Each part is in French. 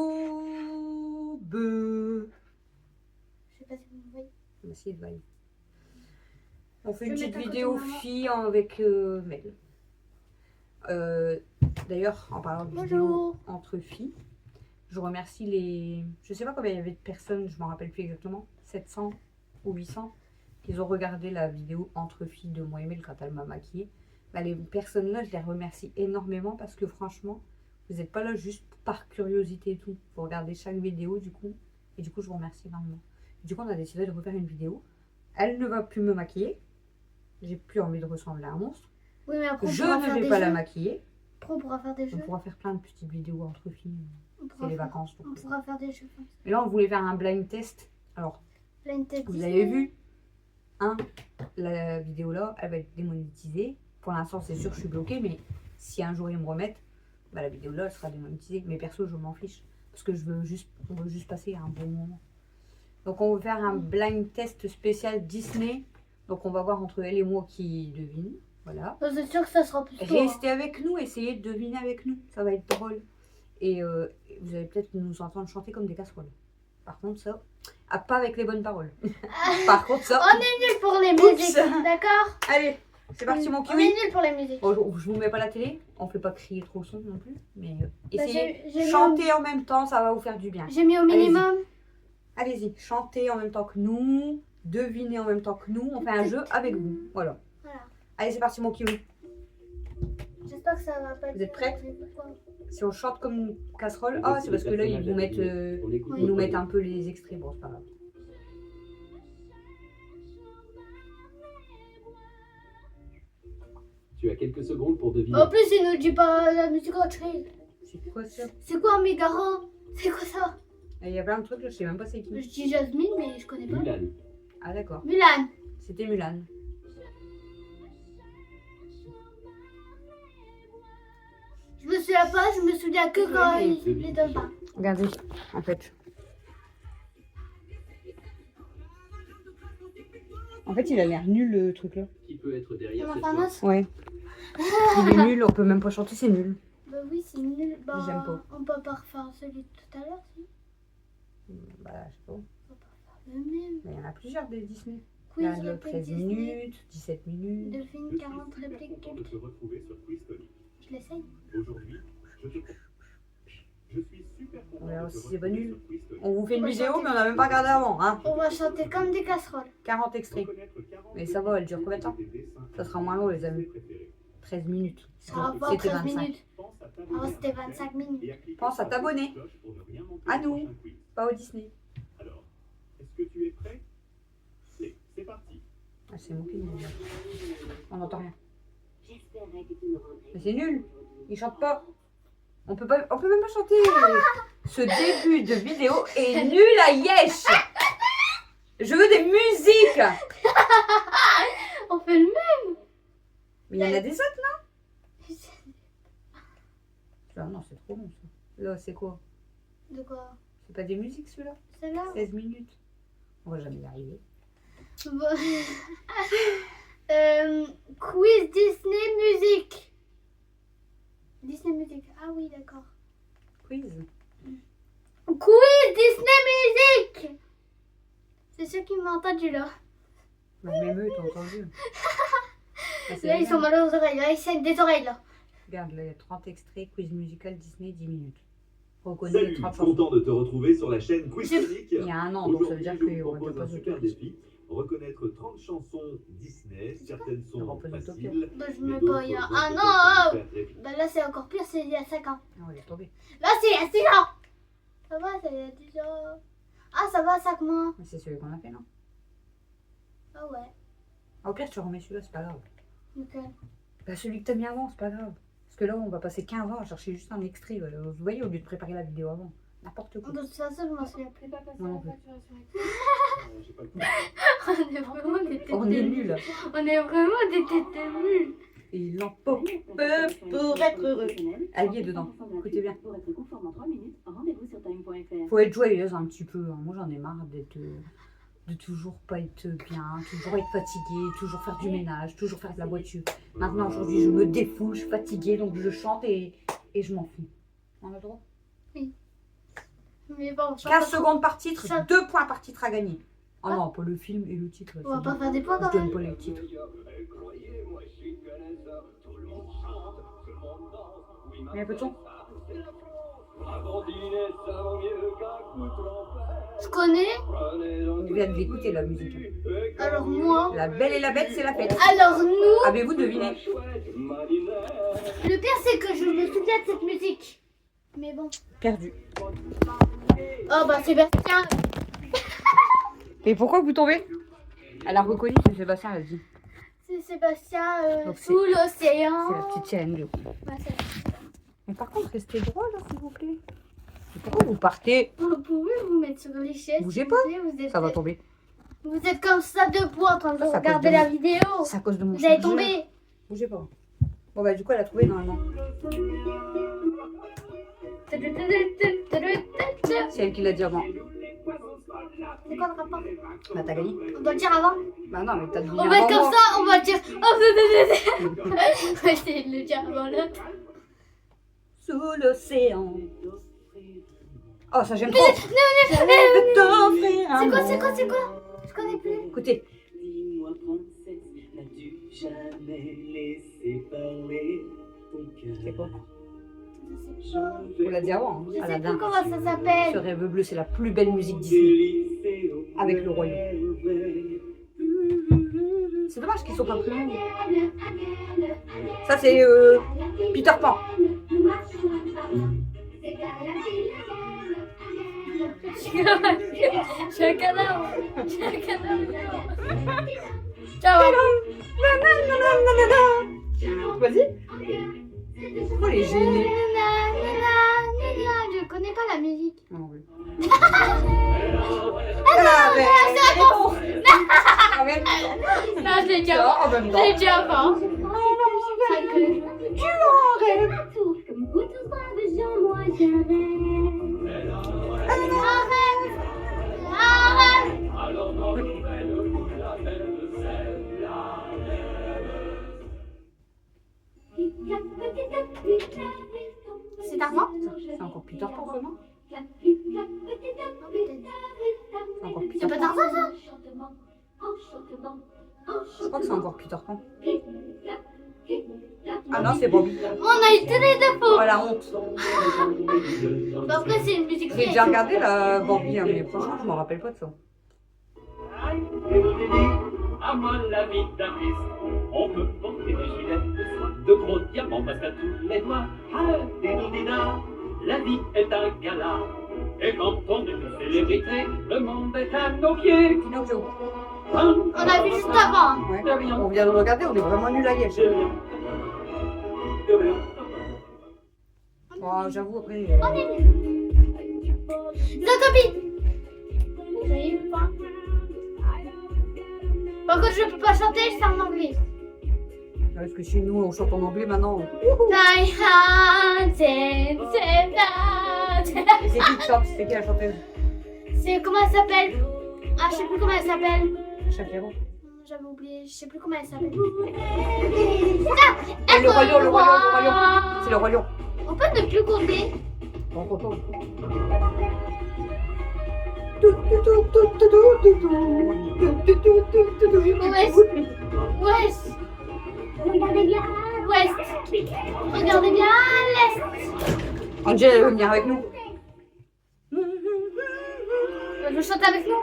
Coucou, beuh. Je sais pas si vous me voyez. On va essayer de vailler. On fait Je une vais petite mettre à vidéo côté de maman. fille avec Mel. D'ailleurs, en parlant de vidéo Bonjour. entre filles, je remercie les... Je sais pas combien il y avait de personnes, je m'en rappelle plus exactement, 700 ou 800, qui ont regardé la vidéo entre filles de moi et Mel quand elle m'a maquillée. Bah, les personnes-là, je les remercie énormément parce que franchement, vous n'êtes pas là juste par curiosité et tout. Vous regardez chaque vidéo du coup, et du coup, je vous remercie énormément. Du coup, on a décidé de refaire une vidéo. Elle ne va plus me maquiller. J'ai plus envie de ressembler à un monstre. Oui, mais après, on Je pourra ne faire vais des pas la jeux. maquiller. Après, on pourra faire des On jeux. pourra faire plein de petites vidéos entre filles. On C'est pourra les faire- vacances. Donc. On pourra faire des jeux. Et là, on voulait faire un blind test. Alors, Plein de têtes vous Disney. avez vu, la vidéo là, elle va être démonétisée. Pour l'instant, c'est sûr, je suis bloquée. Mais si un jour ils me remettent, bah, la vidéo là, elle sera démonétisée. Mais perso, je m'en fiche. Parce que on veut juste passer un bon moment. Donc, on va faire un blind test spécial Disney. Donc, on va voir entre elle et moi qui devine. Voilà. C'est sûr que ça sera plus tôt. Restez avec nous, essayez de deviner avec nous, ça va être drôle. Et vous allez peut-être nous entendre chanter comme des casseroles. Par contre, ça, pas avec les bonnes paroles. Par contre, ça. On est nuls pour les Oups. musiques, d'accord? Allez, c'est parti, mon On est kiwi. nuls pour les musiques. Bon, je vous mets pas la télé, on fait pas crier trop le son non plus, mais essayez, j'ai mis chanter en même temps, ça va vous faire du bien. J'ai mis au minimum. Allez-y, chantez en même temps que nous, devinez en même temps que nous, on fait un jeu avec vous. Voilà. Voilà. Allez, c'est parti, mon kiwi. J'espère que ça va pas être. Vous êtes prêtes? Pourquoi? Si on chante comme une casserole, ah, c'est parce que là, ils nous mettent, ils nous mettent un peu les extraits. Bon, c'est pas grave. Tu as quelques secondes pour deviner. En plus, il nous dit pas la musique autre chose. C'est quoi ça? C'est quoi Mégara? C'est quoi ça? Il y a plein de trucs, là, je sais même pas c'est qui. Je dis Jasmine, mais je connais pas. Mulan. Ah, d'accord. Mulan. C'était Mulan. Je me souviens pas, je me souviens que quand Oui, il les donne pas. Regardez, en fait. En fait, il a l'air nul, le truc là. Qui peut être derrière Comment cette ça voix? marche? Ouais. Il est nul, on peut même pas chanter, c'est nul. Bah oui, c'est nul. Bah, J'aime pas. on peut pas refaire celui de tout à l'heure, si. Bah, je sais pas. On peut pas refaire le même. Mais il y en a plusieurs des Disney. Quiz Il y en a de réplique 13 Disney. minutes, 17 minutes. Delphine, 40 répliques. Content de te retrouver sur Quiz Tony. Je l'essaye. Aujourd'hui, je suis super content. On verra de te si c'est pas retrouver nul. sur Quiz Tony. On vous fait une On va vidéo, chanter. mais on n'a même pas regardé avant. Hein. On va chanter comme des casseroles. 40 extraits. Reconnaître 40 Mais ça va, elle dure combien de temps? des dessins Ça sera moins long, les amis. préférés. 13 minutes. Ça va pas C'était 13 25. minutes. Pense à Avant, t'abonner c'était 25 minutes. et à cliquer Pense à sur la t'abonner. petite cloche pour ne rien manquer À du nous. prochain quiz. Pas au Disney. Alors, est-ce que tu es prêt? C'est parti. Ah, c'est mon qui dit. On n'entend rien. J'espérais que tu me rendrais. Mais c'est nul. Il chante pas. On peut même pas chanter. Ce début de vidéo est nul à yesh. Je veux des musiques. On fait le même. Mais il y en a des autres, non? Ah non, c'est trop long ça. Là, c'est quoi? De quoi? C'est pas des musiques celui-là? Celle-là? 16 minutes. On va jamais y arriver. Bon. Quiz Disney musique. Disney musique. Ah oui, d'accord. Quiz. Quiz Disney musique. C'est ceux qui m'ont entendu là. Bah, même eux, t'as entendu. Ah, c'est Là, ils bien. sont mal aux oreilles. Là, ils saignent des oreilles là. Regarde, là, il y a 30 extraits, quiz musical Disney, 10 minutes. Reconnais les Salut, 30 chansons. content de te retrouver sur la chaîne Quiz Tonic. Il y a un an, donc ça veut Aujourd'hui, dire je qu'il y vous aurait propose pas un de super Tokyo. défi. Reconnaître 30 chansons Disney, certaines On sont repose le Tokyo. faciles. Bah, je mais mets d'autres pas il y a vont un peut-être an. vous faire rêver. Bah là, c'est encore pire, c'est il y a 5 ans. Ah, il est tombé. Là, c'est il y a 6 ans. Ça va, c'est il y a 10 ans. Ah, ça va, 5 mois. Mais c'est celui qu'on a fait, non? Ah ouais. Ah, au pire, tu remets celui-là, c'est pas grave. Nickel. Bah, celui que t'as mis avant, c'est pas grave. Parce que là, on va passer 15 ans à chercher juste un extrait. Vous voyez, au lieu de préparer la vidéo avant. N'importe quoi. De toute façon, je m'en souviens plus. Moi non plus. J'ai pas le temps. On est vraiment des têtes On de est nuls. nuls. On est vraiment des têtes de nuls. Il en faut peu pour être heureux. Elle y est dedans. Écoutez bien. Pour être conforme en 3 minutes, rendez-vous sur time.fr. Faut être joyeuse un petit peu. Moi, j'en ai marre de toujours pas être bien, toujours être fatiguée, toujours faire du ménage, toujours faire de la voiture. Maintenant, aujourd'hui, je me défoule, je suis fatiguée, donc je chante et je m'en fous. On a le droit. Mais bon, 15 secondes par titre, Ça- 2 points par titre à gagner. Oh non, pas le film et le titre. on va c'est pas bien. faire des points Je quand donne même. pas les titres. Croyez-moi, je suis connaisseur. Tout le monde chante, tout le monde danse. Oui, Mais un peu de son. c'est la France. Avant dîner, ça vaut mieux qu'un coup de trompette. Je connais. Prenez donc On vient de l'écouter la musique. Alors moi. La Belle et la Bête, c'est la fête. Alors nous. Avez-vous deviné? chouette marinette. Le pire c'est que je me souviens de cette musique. Mais bon. Perdu. Oh bah Sébastien. Et pourquoi vous tombez? Elle a reconnu, c'est Sébastien, elle a dit. C'est Sébastien Donc, c'est- sous l'océan. C'est la petite chaîne. Ouais, c'est- Mais par contre, restez droit là, s'il vous plaît. Et pourquoi vous partez? Vous pouvez vous mettre sur les chaises. Bougez s'il pas. vous plaît, Vous êtes, Ça va tomber. vous êtes comme ça debout en train de Ça regarder peut la tomber. vidéo. C'est à cause de mon Vous allez chargeur. tomber. Bougez pas. Bon bah du coup, elle a trouvé normalement. C'est elle qui l'a dit avant. C'est quoi le rapport? Bah t'as gagné. On doit le dire avant. Bah non, mais t'as deviné On va être avant comme moi. ça, on va dire. Oh, on va essayer de le dire avant l'autre. Sous l'océan. Oh, ça j'aime trop. Je vais t'offrir un C'est quoi, monde. c'est quoi? Je connais plus. Écoutez, Dis-moi, princesse, n'as-tu jamais laissé parler ton cœur? c'est quoi? Je On l'a dit avant. Hein. Je À la sais plus dinde. comment ça Ce s'appelle. rêve bleu, c'est la plus belle musique Disney. Avec le royaume. C'est dommage qu'ils sont pas plus longs. Ça c'est Peter Pan. Je suis un cadavre. Je suis un cadavre. Ciao. Vas-y. Oh les génies. Je connais pas la musique. Non, oui. Ah non, je l'ai dit avant. En même Je temps. l'ai dit avant. Tu en rêves. Comme vous tous braves gens, moi je rêve. C'est à moi? C'est encore Peter Pan, ça, non? C'est encore Peter C'est pas Pan. Tarzan ça? Je crois que c'est encore Peter Pan. Ah non, c'est Bambi. On a eu tous les deux faux. Oh la honte. Après c'est une musique J'ai vieille. déjà regardé la Bambi, hein, mais franchement, je m'en rappelle pas de ça. À moi la vie d'un fils, on peut porter des gilets de soie, de gros diamants passent à tous les doigts. Ah, dénidina, la vie est un gala. Et quand on est une célébrité, le monde est à nos pieds. Pinocchio. On a vu juste avant. Ouais. On vient de le regarder, on est vraiment nuls à Liège. Oh, j'avoue, après. Zootopie. Ça y est, pas. Par contre, je peux pas chanter, c'est en anglais. Parce que chez nous, on chante en anglais maintenant. My heart is set. Et c'est qui qui chante? C'est qui la chanteuse? C'est comment elle s'appelle? Ah, je sais plus comment elle s'appelle. Shakira. J'avais oublié, je sais plus comment elle s'appelle. Et le royaume, le royaume, le royaume. C'est le royaume. On peut ne plus compter. On retourne. Ouest. Regardez bien. Ouest. Regardez bien l'Est. Angel, elle veut venir avec nous. Elle veut chanter avec nous?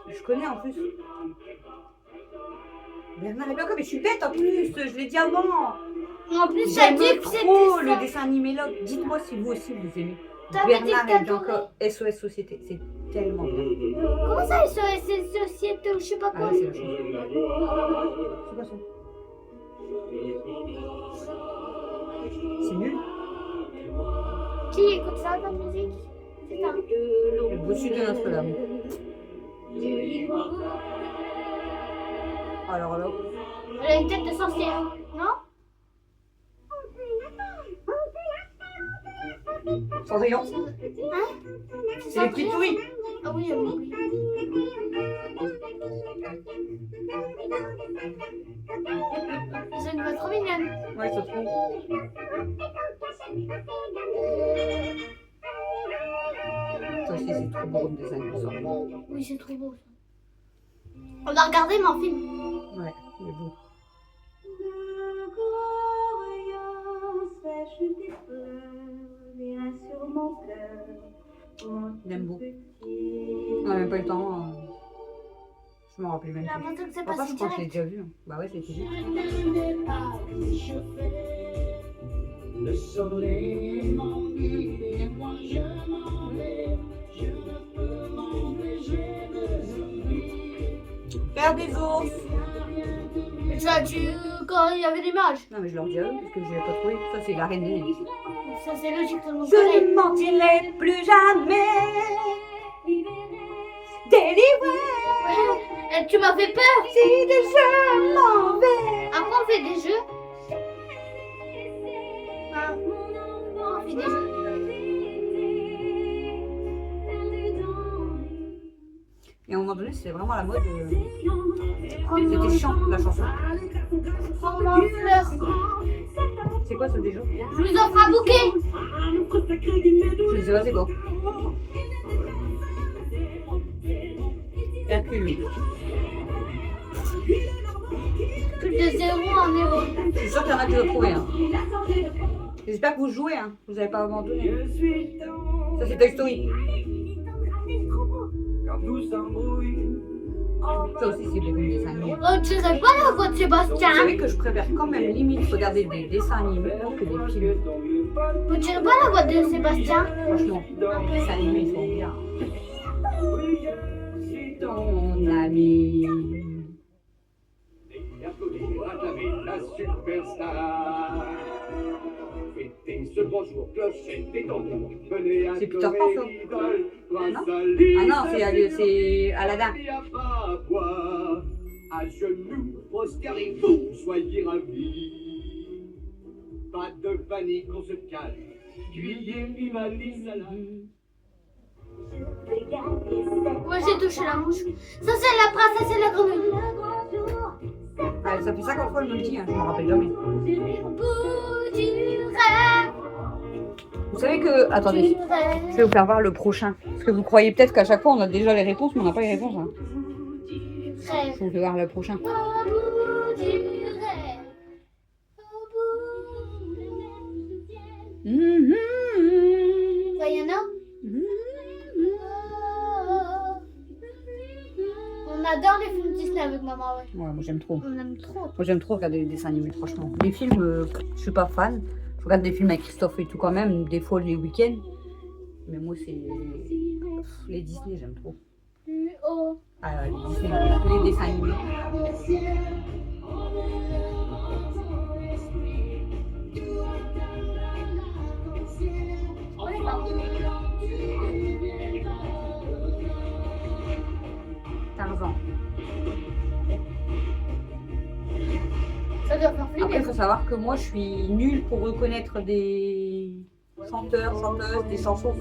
Je connais en plus. Bernard et Bianca, mais je suis bête en plus, je l'ai dit avant. En plus, t'as J'aime dit que trop c'était le ça. dessin animé là. Dites-moi si vous aussi vous aimez. T'avais dit Bernard que et t'as Bianca, SOS Société, c'est tellement bien. Comment ça, SOS Société ou je sais pas Ah quoi? ouais, c'est la chose. C'est quoi ça? C'est nul. Qui écoute ça comme musique? C'est ça. Le bossu de Notre-Dame. Alors là, Elle a une tête de sorcière, non? Cendrillon. Hein? C'est les petites souris. Ah oui, oui. Ils ont une voix trop mignonne. Ouais, ça se trouve. Ça aussi, c'est trop beau comme dessin animé, Cendrillon. Oui, c'est trop beau ça. On l'a regardé, mais en film. Ouais, il est beau. Il aime beaucoup. On n'a même pas eu le temps. Je me rappelle même J'ai plus. l'impression que c'est Pourquoi passé je crois que je l'ai direct. déjà vu. Bah ouais, c'était juste. Le soleil m'ennuie et moi je m'en vais. Je ne peux m'empêcher de sourire. Faire des ours. Tu as tu quand il y avait l'image. Non, mais je leur dis à eux parce que je l'ai pas trouvé. Ça, c'est la reine des neiges. Ça c'est logique, tout le monde Je connaît. ne mentirai plus jamais. Délivré. Et tu m'as fait peur. Si des jeux m'en vais. Après on fait des jeux. Hein? On fait des jeux. Et à un moment donné, c'était vraiment la mode. C'était chiant, la chanson. Prends-moi en fleurs. C'est quoi ce déjà? Je vous offre un bouquet. Je sais pas c'est quoi. Hercule. Plus de 0 en héros. Je suis sûre qu'il y en a qui l'ont trouvé. Hein. J'espère que vous jouez. Hein. Vous n'avez pas abandonné. Ça, c'est Toy Story. Quand tout s'embrouille, Ça aussi, c'est beaucoup de dessins animés. On dirait pas la voix de Vous Sébastien. savez que je préfère quand même limite regarder des dessins animés que des films. On dirait pas la voix de Sébastien. Franchement, les dessins animés, ils sont bien. Ton ami. et applaudir, acclamer la superstar. Fêtez ce beau jour, clochette et tambour, venez C'est Peter adorer Pan, ça. l'idole, grâce Non à Ah non, c'est Aladdin. Il n'y a pas à boire, à genoux, prosternez-vous, soyez ravis. Pas de panique, on se calme, criez vive l'Isala. Moi j'ai touché la mouche. Ça c'est la princesse et la grenouille. Ouais, ça fait 50 fois le même petit, hein, je me rappelle jamais. Au bout du rêve. Vous savez que... Attendez, je vais vous faire voir le prochain. Parce que vous croyez peut-être qu'à chaque fois on a déjà les réponses, mais on n'a pas les réponses. Hein. Je vous fais voir le prochain. Au bout du rêve. Au bout de Diana. On adore les films Disney avec maman, ouais. Ouais, moi j'aime trop. On aime trop. Moi j'aime trop regarder les dessins animés, franchement. Les films, je suis pas fan. Je regarde des films avec Christophe et tout quand même, des fois les week-ends. Mais moi c'est... Les Disney, j'aime trop. Plus haut. Ah, les Disney, les dessins animés. Tarzan. Ça doit faire Après, il flipper. faut savoir que moi, je suis nulle pour reconnaître des chanteurs, chanteuses, des chansons.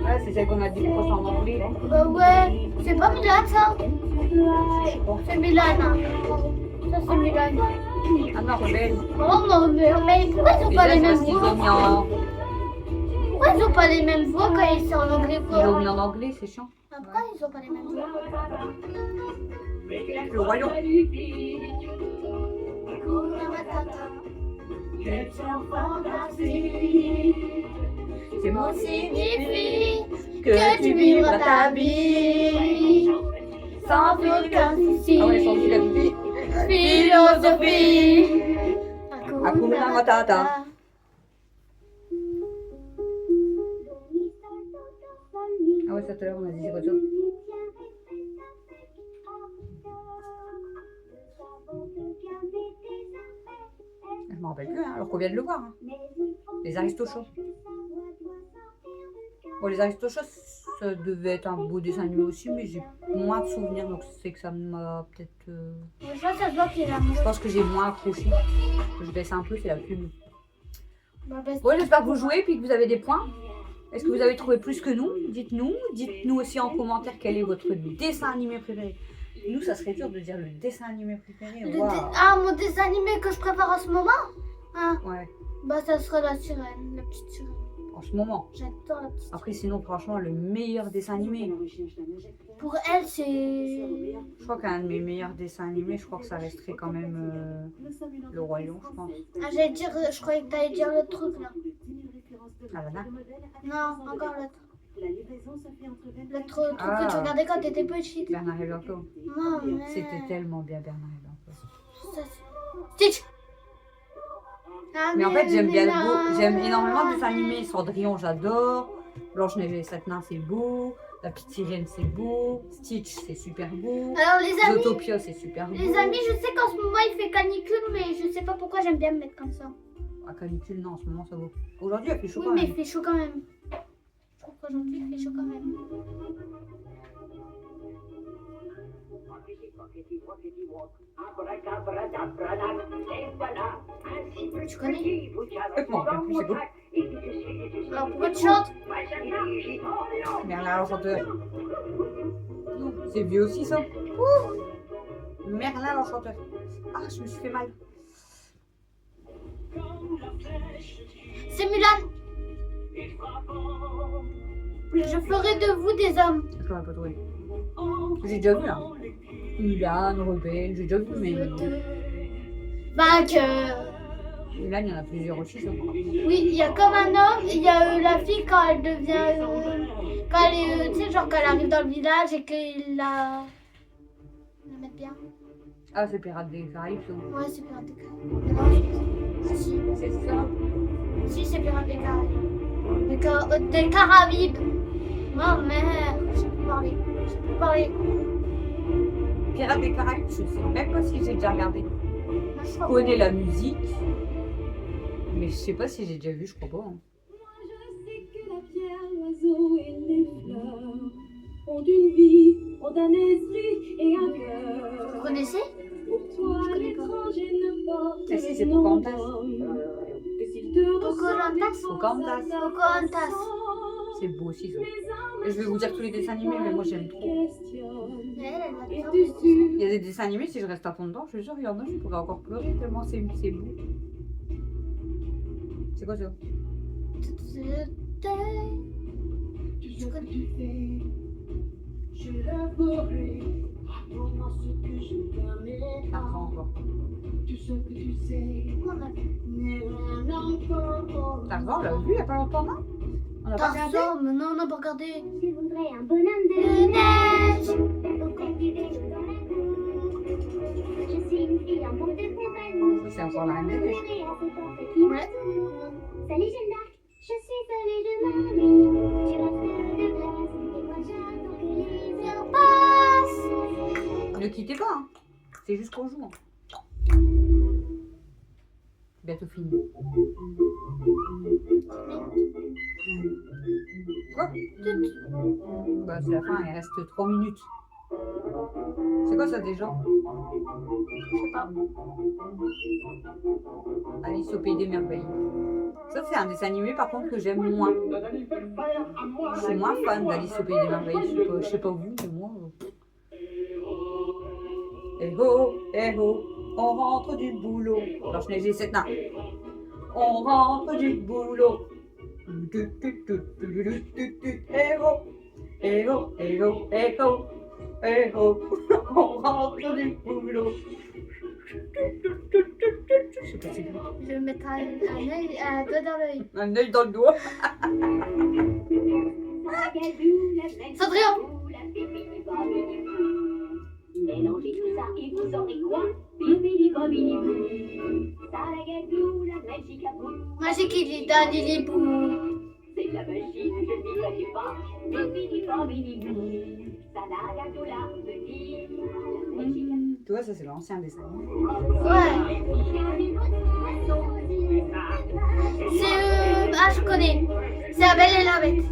Ouais, c'est celle qu'on a dit pour ça en anglais. Ouais, c'est pas Milan ça. C'est Milan. Hein. Ça c'est Milan. Ah non, rebelle. Oh non, mais pourquoi ils ont pas les mêmes voix? Pourquoi ils ont pas les mêmes voix quand ils sont en anglais? Ils l'ont mis en anglais, c'est chiant. Pourquoi ils ont pas les mêmes voix? Le royaume. C'est moi aussi Signifie que tu vivras ta vie sans aucun souci. Ah ouais, sans la vie. Philosophie. Hakuna Matata. Ah ouais, ça tout à l'heure on a dit c'est quoi ça? Je m'en m'en rappelle plus, hein, alors qu'on vient de le voir. Hein. Les Aristochats. Bon, les Aristochats, ça devait être un beau dessin animé aussi, mais j'ai moins de souvenirs, donc c'est que ça m'a peut-être... Ça se voit qu'il est Je amoureux. pense que j'ai moins accroché. Je baisse un peu, c'est la pub. Bah, bah, Bon, j'espère que vous jouez et que vous avez des points. Est-ce que vous avez trouvé plus que nous? Dites-nous. Dites-nous aussi en commentaire quel est votre dessin animé préféré. Nous, ça serait dur de dire le dessin animé préféré. Waouh. Ah, mon dessin animé que je préfère en ce moment ah. Ouais, Bah, ça serait la sirène, la petite sirène. en ce moment. J'adore la petite Après, sinon, franchement, le meilleur dessin animé. Pour elle, c'est... Je crois qu'un de mes meilleurs dessins animés, je crois que ça resterait quand même Le Roi Lion, je pense. Ah, j'allais dire, je croyais que t'allais dire le truc, là. Aladdin. Non, encore l'autre. L'autre truc Ah. que tu regardais quand t'étais petite. Bernard et Bianco. Non, mais... C'était tellement bien, Bernard et Bianco. Ça, Stitch. Ah, Mais en fait, j'aime bien j'aime énormément les dessins animés. Cendrillon, j'adore. Blanche-Neige et les 7 nains, c'est beau. La petite sirène, c'est beau. Stitch, c'est super beau. Alors, les amis, Zootopia, c'est super beau. je sais qu'en ce moment, il fait canicule, mais je sais pas pourquoi j'aime bien me mettre comme ça. Ah, canicule, non, en ce moment, ça va. Aujourd'hui, il fait chaud Oui, quand mais même. il fait chaud quand même. Je trouve qu'aujourd'hui, il fait chaud quand même. Tu connais? Je m'en rappelle plus, c'est beau. Alors, pourquoi tu chantes? Merlin l'Enchanteur. C'est vieux aussi, ça. Ouh. Merlin l'Enchanteur. Ah, je me suis fait mal. C'est Mulan. Je ferai de vous des hommes. Je l'aurais pas trouvé. J'ai déjà vu, hein. Mulan, Rebelle, j'ai déjà vu, mais... Bah, que... Mulan, il y en a plusieurs aussi, ça. Oui, il y a comme un homme, il y a la fille quand elle devient... quand elle est... tu sais, genre quand elle arrive dans le village et qu'il la... la met bien. Ah, c'est Pirates des Caraïbes, ça. Ouais, c'est Pirates des Caraïbes. Non, si, C'est ça. si c'est Pirates des Caraïbes. Des Caraïbes. Oh merde, je peux parler. Je peux parler. Pirates des Caraïbes, je sais même pas si j'ai déjà regardé. Moi, je Je crois connais la musique, mais je sais pas si j'ai déjà vu, je crois pas. Hein. Je sais que la pierre, l'oiseau et les fleurs ont une vie, ont un esprit et un Vous cœur. connaissez? Pour toi, l'étranger ne porte Ah si, c'est le nom Pocahontas. d'homme. Que s'il te Pocahontas. Pocahontas. Pocahontas. C'est beau aussi, ça. Et je vais vous dire tous les dessins animés, mais moi j'aime trop. Mais elle va Et bien. tu Il y a des dessins animés, si je reste à fond dedans, je suis sûre, il y en a, je pourrais encore pleurer tellement c'est beau. C'est quoi ça? tout ce que tu fais, je l'avouerai. Pour ce que je permets, Tarzan encore. tout ce que tu sais, n'est rien encore. Tarzan, on l'a vu il y a pas longtemps, non? On a pas regardé? Tarzan, mais non, on n'a pas regardé. Je voudrais un bonhomme de Neige. pour cultiver l'eau dans la cour. Je suis une fille en manque de compagnie. Ça, c'est encore la Reine des Neiges. Préférée à ses portes qui m'entourent. Salut Jeanne d'Arc, je suis allée de ma vie. Tu restes de place et moi j'attends que les heures passent. Ne quittez pas, hein. C'est juste qu'on joue. Hein. Bientôt fini. Quoi? Bah, c'est la fin, il reste 3 minutes. C'est quoi ça déjà? Je sais pas. Alice au pays des merveilles. Ça, c'est un dessin animé par contre que j'aime moins. Je suis moins fan d'Alice au pays des merveilles. Je sais pas vous, mais moi. Eh oh, on rentre du boulot. Blanche-Neige et 7 nains. On rentre du boulot. Eh oh, eh oh, eh oh, eh oh, eh oh, on rentre du boulot. Je sais pas c'est quoi. Je vais mettre un doigt dans l'œil. Un œil dans le doigt. Cendrillon. Mélangez tout ça et vous aurez quoi? Bibili bobili bou. Salagadou, la magique à bout. Magique Ilida Lilibou. C'est de la magie, je n'y connais pas. Bibili bobili bou. Salagadou, la petite, la magique à bout. Tu vois, ça c'est l'ancien dessin animé. Ouais. C'est ah je connais. C'est la Belle et la Bête.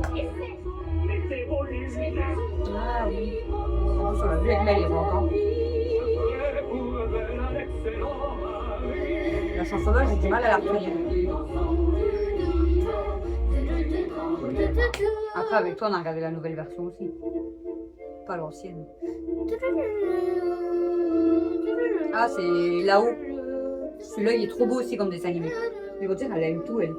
Ah oui. En plus, on l'a vu avec Mel il y a pas longtemps. La chanson-là, j'ai du mal à la retenir. Après, avec toi, on a regardé la nouvelle version aussi. Pas l'ancienne. Ah, c'est là-haut. Celui-là, il est trop beau aussi comme dessin animé. Mais faut dire, elle aime tout, elle.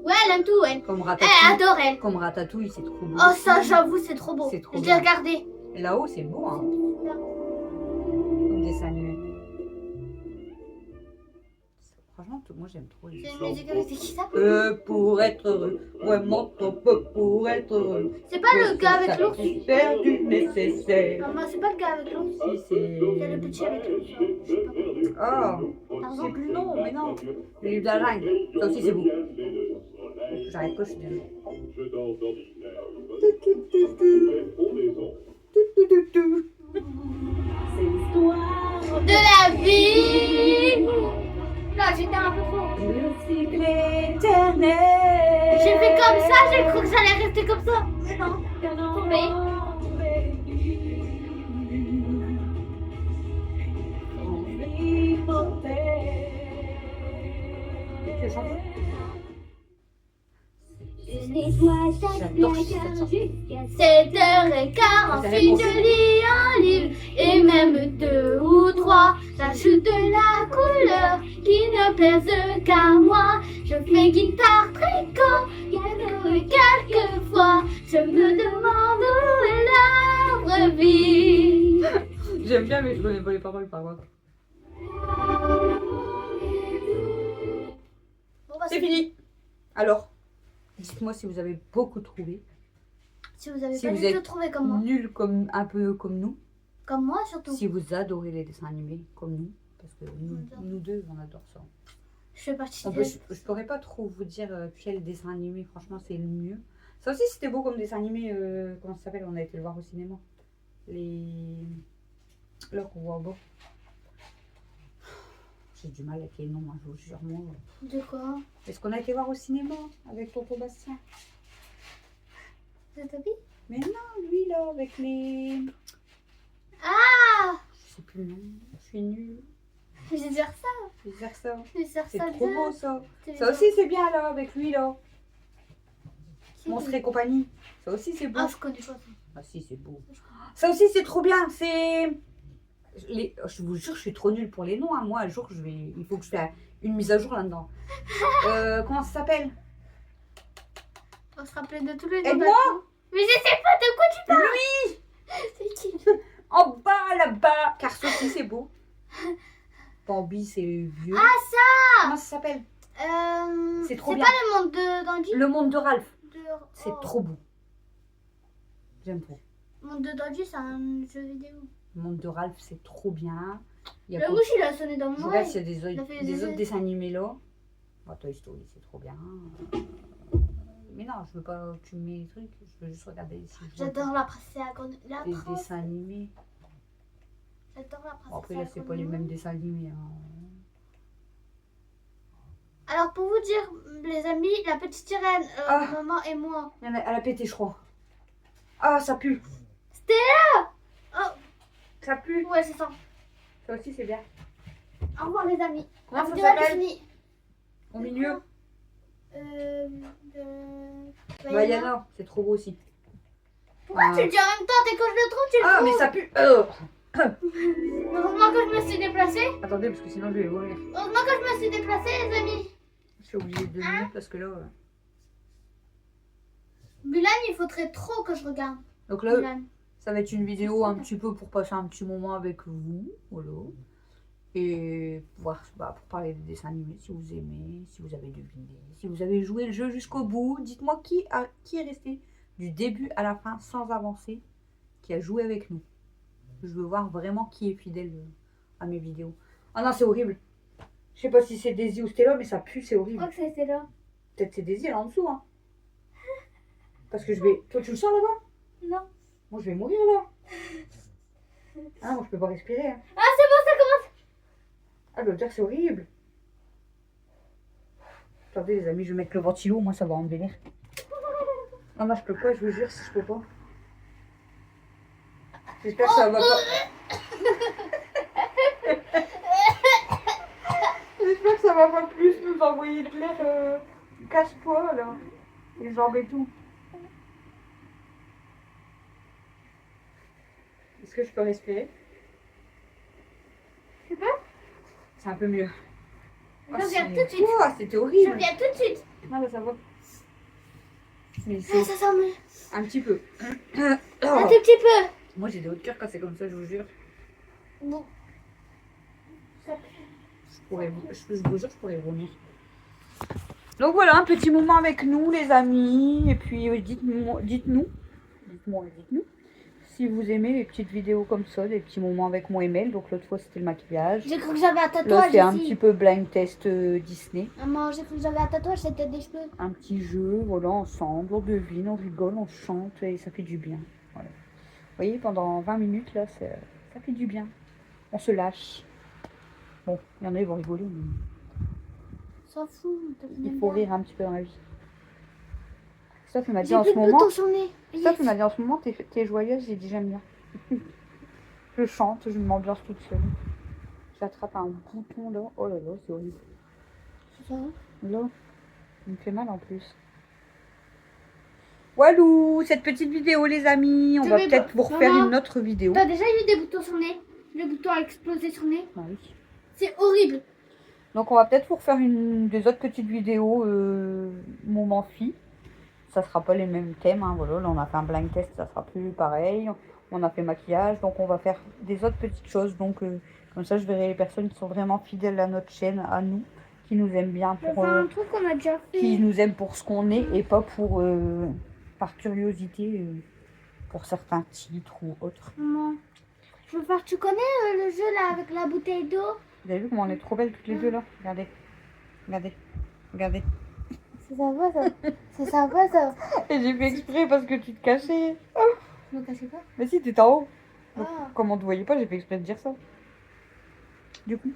Ouais, elle aime tout, elle. Comme Elle Ratatouille. adore, elle. Comme Ratatouille, c'est trop beau. Oh, ça, j'avoue, c'est trop beau. C'est trop Je beau. l'ai regardé. Et là-haut, c'est beau, hein. Comme dessin animé. Franchement, moi, j'aime trop les C'est une histoires. musique avec qui ça Pour être heureux, vraiment trop peu pour être heureux. C'est pas le gars avec l'ours. Faire du nécessaire. Non, c'est pas le gars avec l'ours. Si, c'est... C'est le petit avec l'ours. Je sais pas. Oh, c'est plus long, mais non. Le livre de la jungle, ça aussi, c'est beau. J'arrête pas, je suis désolée. C'est l'histoire De la vie. Là, j'étais un peu fort. du cycle éternel. J'ai fait comme ça, j'ai cru que ça allait rester comme ça. Mais non. Mais. C'est chanté. Je nettoie chaque J'adore cette placard chanson. jusqu'à 7h15, ensuite je lis un livre et même 2 ou 3. J'ajoute de la couleur qui ne plaise qu'à moi. Je fais guitare tricot, piano et quelquefois je me demande où est la vraie vie. J'aime bien, mais je connais pas les paroles par contre. Bon, bah, C'est fini. Alors, dites-moi si vous avez beaucoup trouvé. si vous avez Si pas vous du tout êtes trouvé comme moi, Nul comme un peu comme nous. comme moi surtout. Si vous adorez les dessins animés comme nous, parce que nous deux, on adore ça. Je fais partie En de... plus, je pourrais pas trop vous dire quel dessin animé, franchement, c'est le mieux. Ça aussi, c'était beau comme dessin animé. Comment ça s'appelle? On a été le voir au cinéma. Le robot. J'ai du mal avec les noms, hein, je vous jure. Moi. De quoi? Est-ce qu'on a été voir au cinéma avec tonton Bastien? De tapis? Mais non, lui là, avec les. Ah! Je sais plus le nom. Je suis nulle. Je vais dire ça. Je vais faire ça. Je vais dire C'est ça. trop beau ça. Je vais Ça dire- aussi, c'est bien là, avec lui là. Qui- Monstre et compagnie. Ça aussi, c'est beau. Ah, je connais pas ça. Ah si, c'est beau. Ça aussi, c'est trop bien. C'est... Je vous jure, je suis trop nulle pour les noms. Hein. Moi, un jour, il faut que je fasse une mise à jour là-dedans. Comment ça s'appelle? On se rappelait de tous les noms. Aide-moi. d'acteurs. Mais je sais pas de quoi tu parles. Lui. C'est qui? En bas, là-bas. Car ça aussi, c'est beau. Bambi, c'est vieux. Ah, ça! Comment ça s'appelle? C'est trop C'est bien. pas le monde de Dandy? Le monde de Ralph. C'est oh. trop beau. J'aime trop. Le monde de Dandy, c'est un jeu vidéo. Le monde de Ralph, c'est trop bien. Il y a Le pas- mouche, il a sonné dans Je mon regarde oreille. s'il y a des, Il a fait des des- autres dessins animés là. Bon, Toy Story, c'est trop bien. Mais non, je veux pas que tu me mets les trucs. Je veux juste regarder si je vois J'adore la princesse à la des princesse. dessins animés. J'adore la princesse. Bon, après, à là, la c'est pas les grenouille. mêmes dessins animés. Hein. Alors, pour vous dire, les amis, la petite sirène, Ah. maman et moi. Elle a pété, je crois. Ah, ça pue. Oh, Ça pue. ouais, c'est ça. Ça aussi, c'est bien. Au revoir, les amis. Comment La ça vidéo, elle est s'appelle? finie. Au milieu. De... Vaiana, c'est trop beau aussi. Pourquoi Ah. tu le dis en même temps? Dès que je le trouve, tu le Ah, trouves. mais ça pue. Heureusement que je me suis déplacée. Attendez, parce que sinon, je vais vomir. Heureusement que je me suis déplacée, les amis. Je suis obligée de venir parce que là. Mulan, il faudrait trop que je regarde. Donc là, Mulan. ça va être une vidéo un petit peu pour passer un petit moment avec vous. Voilà. Et voir, pour parler des dessins animés, si vous aimez, si vous avez deviné, si vous avez joué le jeu jusqu'au bout. Dites-moi qui est resté du début à la fin sans avancer, qui a joué avec nous. Je veux voir vraiment qui est fidèle à mes vidéos. Ah non, c'est horrible. Je sais pas si c'est Daisy ou Stella, mais ça pue, c'est Je horrible. crois que c'était là. Peut-être c'est Daisy, elle est en dessous. Hein. Parce que je vais... Toi, tu le sens là-bas? Non. Moi, je vais mourir là. Ah non, moi, je peux pas respirer. Hein. Ah, c'est bon, ça Ah, l'odeur, c'est horrible. Attendez, les amis, je vais mettre le ventilo, moi, ça va enlever l'air. Non, je peux pas, je vous jure, si je peux pas. J'espère que ça va pas. J'espère que ça va pas plus nous envoyer de l'air casse-toi, là. Les jambes et tout. Est-ce que je peux respirer? Je sais pas. C'est un peu mieux. Je reviens tout de suite. Oh, c'était Je horrible. reviens tout de suite. Non, mais ça va. Mais Ah, c'est ça sent mieux. un petit peu. Un tout petit peu. Moi, j'ai des hauts de cœur quand c'est comme ça, je vous jure. Bon. Je vous jure, je pourrais vomir. Donc voilà, un petit moment avec nous, les amis. Et puis, dites-nous si vous aimez les petites vidéos comme ça, des petits moments avec moi et Mel. Donc l'autre fois, c'était le maquillage. J'ai cru que j'avais un Là, tatouage c'est un ici. petit peu blind test Disney. Maman, j'ai cru que j'avais un tatouage, c'était des cheveux. Un petit jeu, voilà, ensemble, on devine, on rigole, on chante et ça fait du bien. Voilà. Vous voyez, pendant 20 minutes, là, ça fait du bien. On se lâche. Bon, il y en a, ils vont rigoler, mais S'en fout. il faut rire un petit peu dans la vie. Sauf m'a dit J'ai en plus ce de moment, boutons sur le nez. Sauf m'a dit en ce moment, t'es joyeuse, j'ai dit j'aime bien. Je chante, je m'ambiance toute seule. J'attrape un bouton là, oh là là, c'est horrible. Ça va. Là, il me fait mal en plus. Walou, cette petite vidéo les amis, on Je va vais peut-être pas- vous refaire Maman, une autre vidéo. T'as déjà eu des boutons sur le nez? Le bouton a explosé sur le nez. Ah oui. C'est horrible. Donc on va peut-être vous refaire des autres petites vidéos moment fille. Ça sera pas les mêmes thèmes, hein, voilà. Là on a fait un blind test, ça sera plus pareil. On a fait maquillage, donc on va faire des autres petites choses. Donc comme ça je verrai les personnes qui sont vraiment fidèles à notre chaîne, à nous, qui nous aiment bien Je vais pour faire un truc qu'on a déjà qui fait. nous aiment pour ce qu'on est et pas pour par curiosité pour certains titres ou autres. Maman, je veux faire. Tu connais le jeu là avec la bouteille d'eau? Vous avez vu comment on est trop belles toutes les deux là? Regardez, regardez, regardez. C'est sympa ça. C'est sympa ça. Et j'ai fait exprès parce que tu te cachais. Je me cassais pas. Mais si, t'es en haut. Donc, Ah. comme on te voyait pas, j'ai fait exprès de dire ça. Du coup.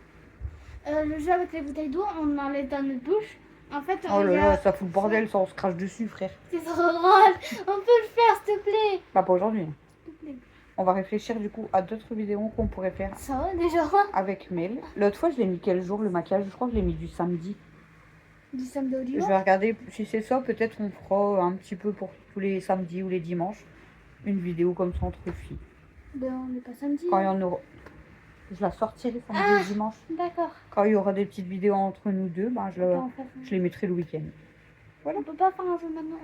Le jeu avec les bouteilles d'eau, on en laisse dans notre bouche. En fait, Oh là il y a- là, ça fout le bordel, ça on se crache dessus, frère. C'est trop drôle. On peut le faire, s'il te plaît. Bah pas aujourd'hui. S'il te plaît. On va réfléchir du coup à d'autres vidéos qu'on pourrait faire Ça va déjà? avec Mel. L'autre fois, je l'ai mis quel jour le maquillage? Je crois que je l'ai mis du samedi. Du samedi au Je dimanche. vais regarder si c'est ça. Peut-être on fera un petit peu pour tous les samedis ou les dimanches une vidéo comme ça entre filles. Ben, on n'est pas samedi. Quand il y en aura. Je la sortirai samedi Ah. ou dimanche. D'accord. Quand il y aura des petites vidéos entre nous deux, ben On peut en faire un. je les mettrai le week-end. On peut pas faire un jeu maintenant.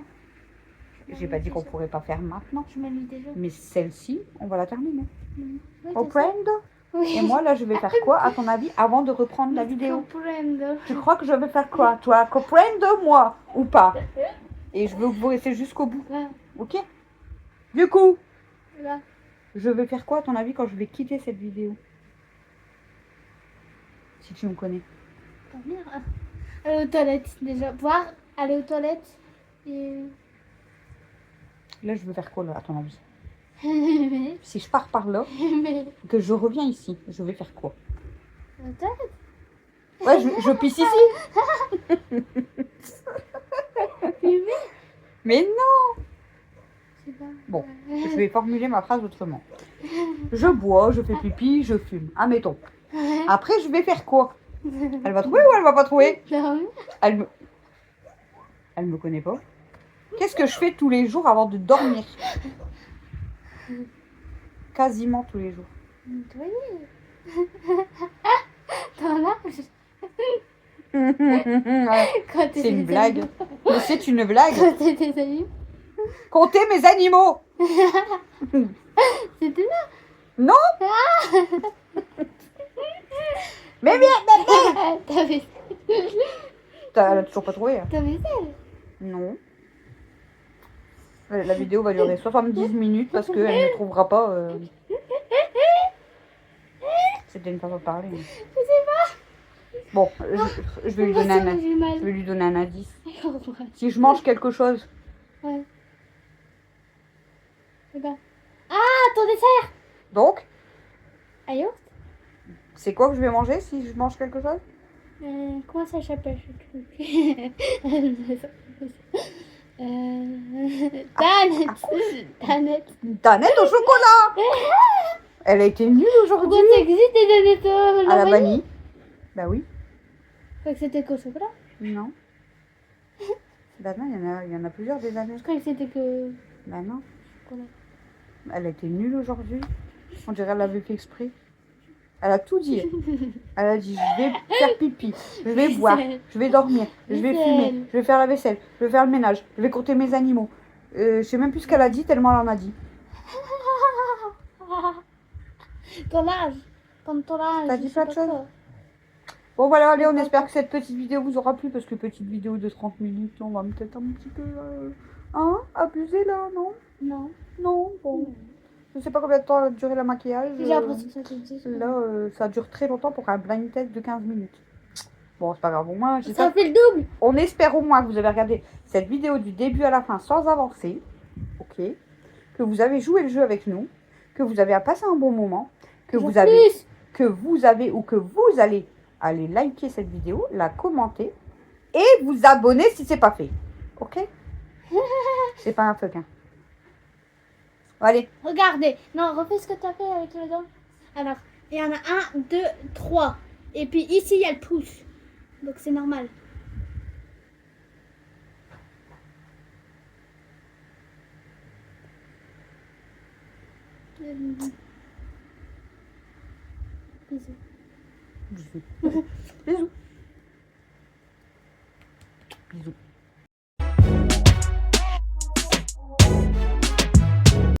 J'ai pas dit qu'on pourrait pas faire maintenant. Je me lis des jeux. Mais celle-ci, on va la terminer. Oui, Comprendre? Oui. Et moi, là, je vais faire quoi, à ton avis, avant de reprendre la vidéo? Comprendre. Tu crois que je vais faire quoi, toi? Comprendre, moi, ou pas? Et je veux que vous restez jusqu'au bout, Là, ok? Du coup, là. je vais faire quoi, à ton avis, quand je vais quitter cette vidéo? Si tu me connais. Dormir. Aller aux toilettes déjà. Voir, aller aux toilettes. Et. Là, je veux faire quoi, là, à ton avis? Mais. Si je pars par là, que je reviens ici, je vais faire quoi? Aux toilettes. Ouais, je pisse ici. Mais non! Je sais pas. Bon, je vais formuler ma phrase autrement. Je bois, je fais pipi, je fume. Admettons. Après, je vais faire quoi? Elle va trouver ou elle va pas trouver? Dormir. Elle me connaît pas. Qu'est-ce que je fais tous les jours avant de dormir? Quasiment tous les jours. Nettoyer. Dans l'âge. Quand t'es C'est une des blague. animaux. Mais c'est une blague. Quand t'es des animaux. Comptez mes animaux. C'était là. Non. Mais bien. T'avais. Elle a toujours pas trouvé. Hein. T'avais elle. Non. La vidéo va durer 70 minutes parce qu'elle ne trouvera pas. C'était une façon de parler. Je sais pas. Bon, je vais lui donner un, J'ai mal. je vais lui donner un indice. Si je mange quelque chose, Ouais. C'est pas. Ah, ton dessert. donc, Un yaourt. C'est quoi que je vais manger si je mange quelque chose? Comment ça s'appelle ce truc? Danette. Une danette au chocolat. Elle a été nulle aujourd'hui. Pourquoi ça existe des danettes À la vanille. Bah oui. Je croyais que c'était qu'au chocolat. Non. Bah non, il y en a plusieurs des Je danettes. croyais que c'était que Bah non. chocolat. Elle a été nulle aujourd'hui. On dirait qu'elle l'avait fait exprès. Elle a tout dit. Elle a dit, je vais faire pipi, je vais boire, je vais dormir, je vais fumer, je vais faire la vaisselle, je vais faire le ménage, je vais compter mes animaux. Je sais même plus ce qu'elle a dit tellement elle en a dit. Ton âge. Comme ton âge. T'as dit je sais plein de pas choses. quoi. Bon voilà, allez, on espère que cette petite vidéo vous aura plu parce que petite vidéo de 30 minutes, on va peut-être un petit peu abuser là, non? Non. Non, bon. Je sais pas combien de temps a duré le maquillage. J'ai l'impression que ça te dit. Là, ça dure très longtemps pour un blind test de 15 minutes. Bon, c'est pas grave, au moins, Ça fait le double. on espère au moins que vous avez regardé cette vidéo du début à la fin sans avancer. Ok. Que vous avez joué le jeu avec nous. Que vous avez passé un bon moment. Que vous avez, ou que vous allez aller liker cette vidéo, la commenter et vous abonner si c'est pas fait. Ok. C'est pas un fuck, hein. Allez. Regardez. Non, refais ce que tu as fait avec le dents. Alors, il y en a 1, 2, 3. Et puis ici, il y a le pouce. Donc c'est normal. Bisous. Bisous. Bisous. Bisous.